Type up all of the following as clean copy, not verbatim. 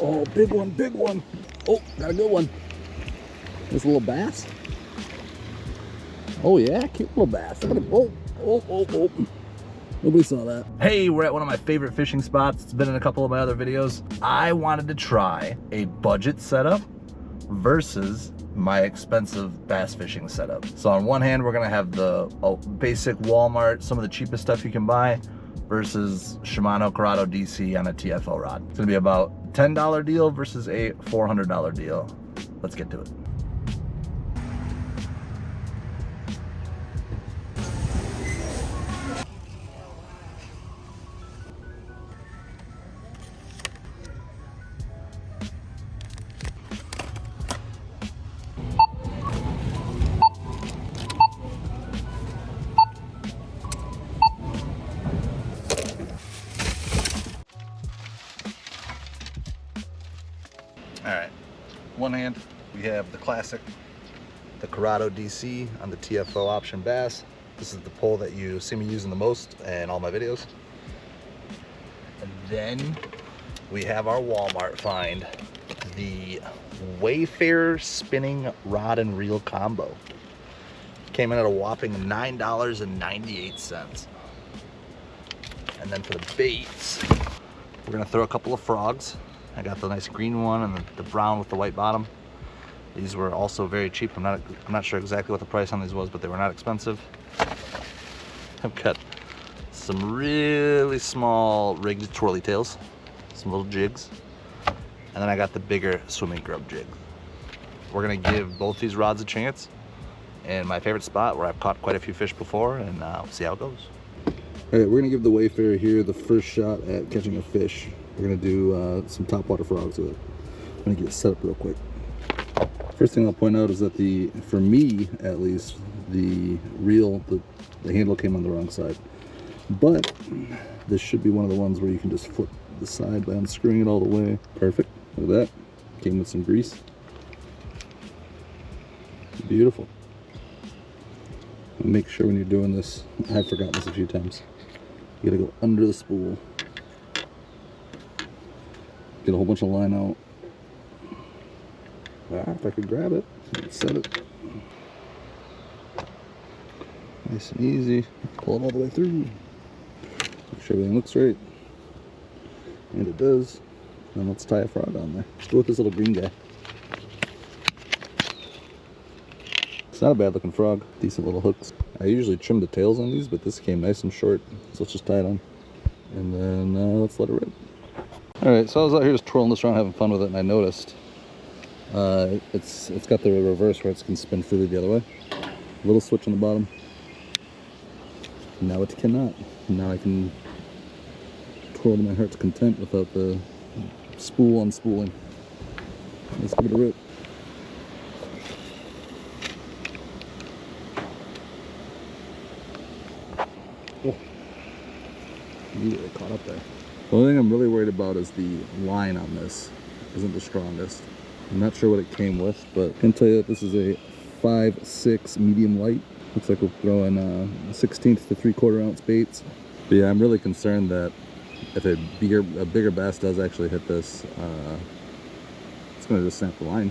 Oh, big one, big one. Oh, got a good one. This little bass. Oh yeah, cute little bass. Look at him. Oh, oh, oh, oh. Nobody saw that. Hey, we're at one of my favorite fishing spots. It's been in a couple of my other videos. I wanted to try a budget setup versus my expensive bass fishing setup. So on one hand, we're gonna have the basic Walmart, some of the cheapest stuff you can buy, versus Shimano Curado DC on a TFL rod. It's gonna be about $10 deal versus a $400 deal. Let's get to it. All right, one hand, we have the classic, the Curado DC on the TFO option bass. This is the pole that you see me using the most in all my videos. And then we have our Walmart find, the Wayfarer spinning rod and reel combo. Came in at a whopping $9.98. And then for the baits, we're gonna throw a couple of frogs. I got the nice green one and the brown with the white bottom. These were also very cheap. I'm not sure exactly what the price on these was, but they were not expensive. I've got some really small rigged twirly tails, some little jigs, and then I got the bigger swimming grub jig. We're gonna give both these rods a chance in my favorite spot where I've caught quite a few fish before, and see how it goes. All right, we're gonna give the Wayfarer here the first shot at catching a fish. We're gonna do some topwater frogs with it. I'm gonna get it set up real quick. First thing I'll point out is that for me at least, the reel, the handle came on the wrong side. But this should be one of the ones where you can just flip the side by unscrewing it all the way. Perfect, look at that. Came with some grease. Beautiful. And make sure when you're doing this, I've forgotten this a few times, you gotta go under the spool. Get a whole bunch of line out. If I could grab it, set it. Nice and easy. Pull it all the way through. Make sure everything looks right. And it does. Then let's tie a frog on there. Let's go with this little green guy. It's not a bad looking frog. Decent little hooks. I usually trim the tails on these, but this came nice and short. So let's just tie it on. And then let's let it rip. Alright, so I was out here just twirling this around, having fun with it, and I noticed it's got the reverse where it can spin freely the other way. Little switch on the bottom. Now it cannot. Now I can twirl to my heart's content without the spool unspooling. Let's give it a rip. Oh. Immediately caught up there. The only thing I'm really worried about is the line on this isn't the strongest. I'm not sure what it came with, but I can tell you that this is a 5/6 medium light. Looks like we're throwing 1/16 to 3/4 ounce baits. But yeah, I'm really concerned that if a bigger bass does actually hit this, it's gonna just snap the line.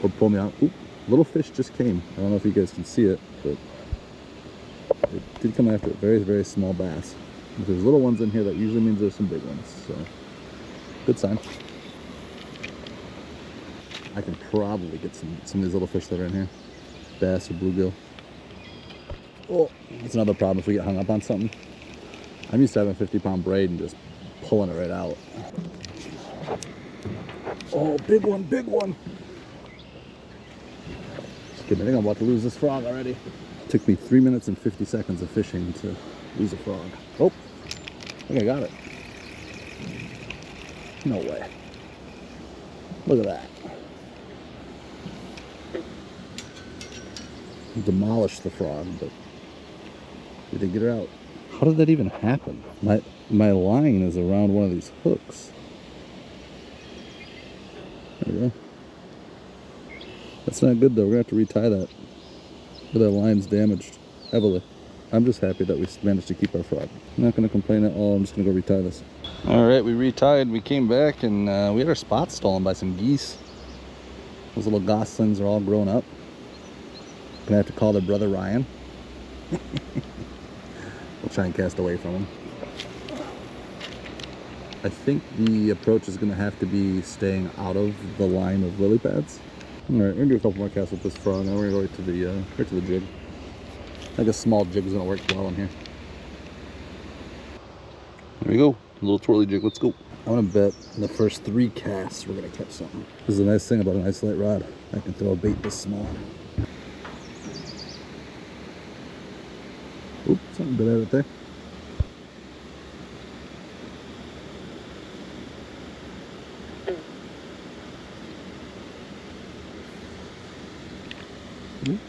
Or pull me out. Oop, little fish just came. I don't know if you guys can see it, but it did come after a very, very small bass. If there's little ones in here, that usually means there's some big ones. So, good sign. I can probably get some of these little fish that are in here. Bass or bluegill. Oh, that's another problem if we get hung up on something. I'm used to having a 50-pound braid and just pulling it right out. Oh, big one, big one. Just kidding, I think I'm about to lose this frog already. It took me 3 minutes and 50 seconds of fishing to lose a frog. Oh, I think I got it. No way. Look at that. Demolished the frog, but we did get her out. How did that even happen? My line is around one of these hooks. There we go. That's not good though. We're gonna have to retie that. That line's damaged heavily. I'm just happy that we managed to keep our frog. I'm not going to complain at all. I'm just going to go retie this. All right, we retied. We came back and we had our spots stolen by some geese. Those little goslings are all grown up. Gonna have to call their brother Ryan. We'll try and cast away from him. I think the approach is gonna have to be staying out of the line of lily pads. All right, we're gonna do a couple more casts with this frog, and then we're gonna go right to the jig. I think a small jig is gonna work well in here. There we go, a little twirly jig. Let's go. I want to bet in the first 3 casts we're gonna catch something. This is the nice thing about an isolate rod. I can throw a bait this small. Oop, something bit at it there. Oop.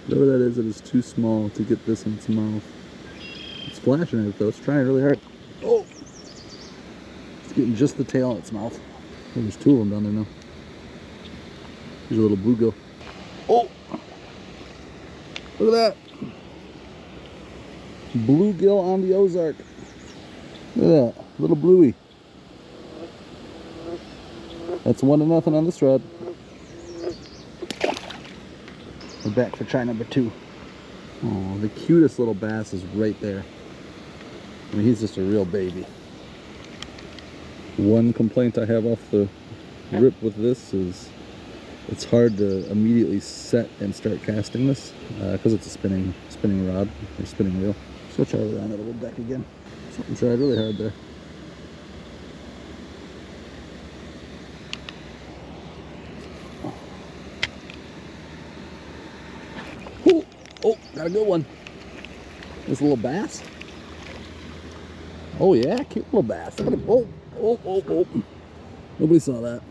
Whatever that is, it is too small to get this in its mouth. It's flashing at it though, it's trying really hard. Oh! It's getting just the tail in its mouth. Oh, there's 2 of them down there now. Here's a little bluegill. Oh! Look at that! Bluegill on the Ozark. Look at that, little bluey. That's 1-0 on this rod. We're back for try number 2. Oh, the cutest little bass is right there. I mean, he's just a real baby. One complaint I have off the rip with this is it's hard to immediately set and start casting this because it's a spinning rod or spinning reel. So try it around a little deck again. Something tried really hard there. Oh, got a good one. This little bass. Oh yeah, cute little bass. Look at him. Oh. Nobody saw that.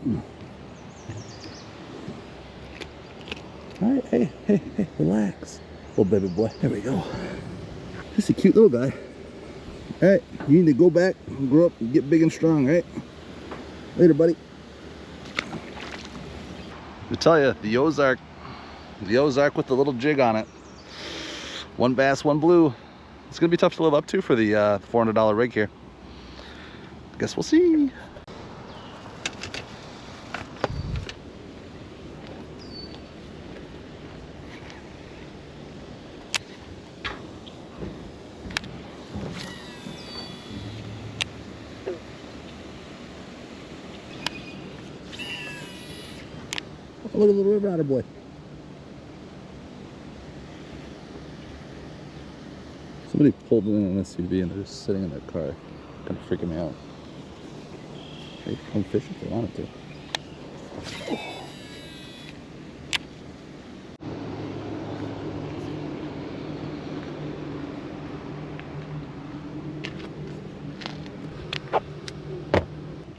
All right, hey, relax. Little baby boy. There we go. Just a cute little guy. All right, you need to go back and grow up and get big and strong, right? Later, buddy. I tell you, the Ozark with the little jig on it. 1 bass, 1 blue. It's gonna be tough to live up to for the $400 rig here. Guess we'll see. Oh, look at the little river otter boy. Somebody pulled in an SUV and they're just sitting in their car. Kind of freaking me out. They could come fish if they wanted to.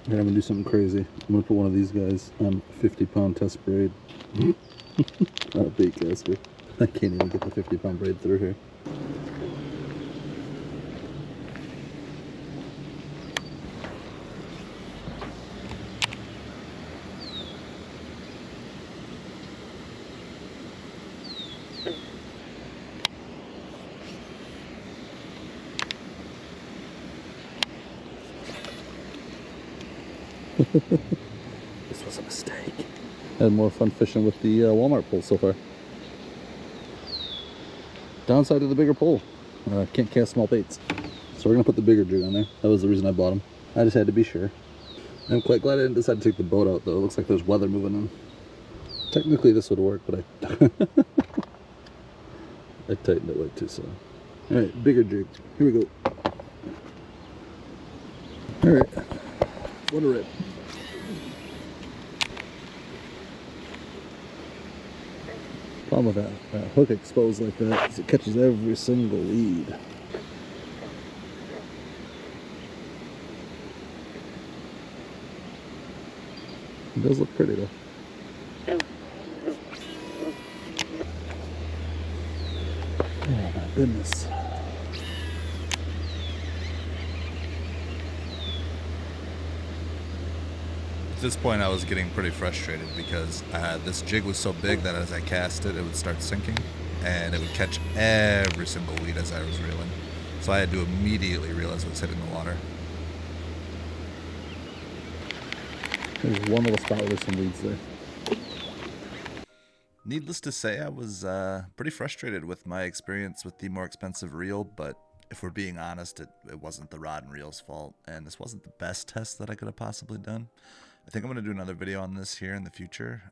And I'm gonna do something crazy. I'm gonna put one of these guys on a 50-pound test braid. Not a bait caster. I can't even get the 50-pound braid through here. This was a mistake. Had more fun fishing with the Walmart pole so far. Downside to the bigger pole, can't cast small baits. So we're gonna put the bigger jig on there. That was the reason I bought them. I just had to be sure. I'm quite glad I didn't decide to take the boat out though. It looks like there's weather moving in. Technically this would work, but I tightened it way too slow. All right, bigger jig. Here we go. All right, what a rip. Problem with that hook exposed like that is it catches every single lead. It does look pretty though. Oh my goodness. this point I was getting pretty frustrated because this jig was so big that as I cast it, it would start sinking and it would catch every single weed as I was reeling. So I had to immediately realize what's hitting the water. There's one little spot where there's some weeds there. Needless to say, I was pretty frustrated with my experience with the more expensive reel, but if we're being honest, it wasn't the rod and reel's fault, and this wasn't the best test that I could have possibly done. I think I'm going to do another video on this here in the future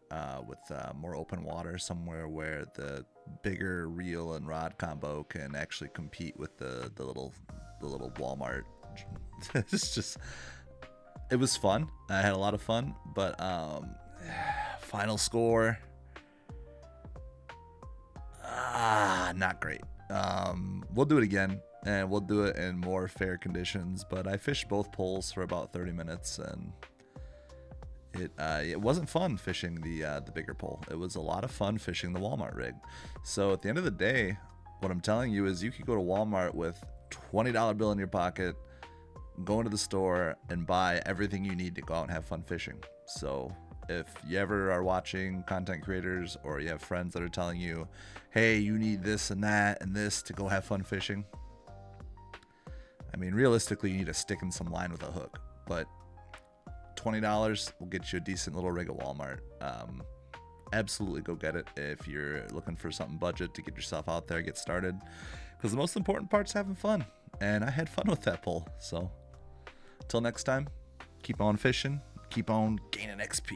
with more open water, somewhere where the bigger reel and rod combo can actually compete with the little Walmart. It was fun. I had a lot of fun, but final score, not great. We'll do it again, and we'll do it in more fair conditions, but I fished both poles for about 30 minutes, and it wasn't fun fishing the bigger pole. It was a lot of fun fishing the Walmart rig. So at the end of the day, what I'm telling you is you could go to Walmart with $20 bill in your pocket, go into the store and buy everything you need to go out and have fun fishing. So if you ever are watching content creators or you have friends that are telling you, hey, you need this and that and this to go have fun fishing, I mean, realistically, you need a stick and some line with a hook, but $20 will get you a decent little rig at Walmart. Absolutely go get it if you're looking for something budget to get yourself out there, get started, because the most important part's having fun, and I had fun with that pole. So until next time, keep on fishing, keep on gaining XP.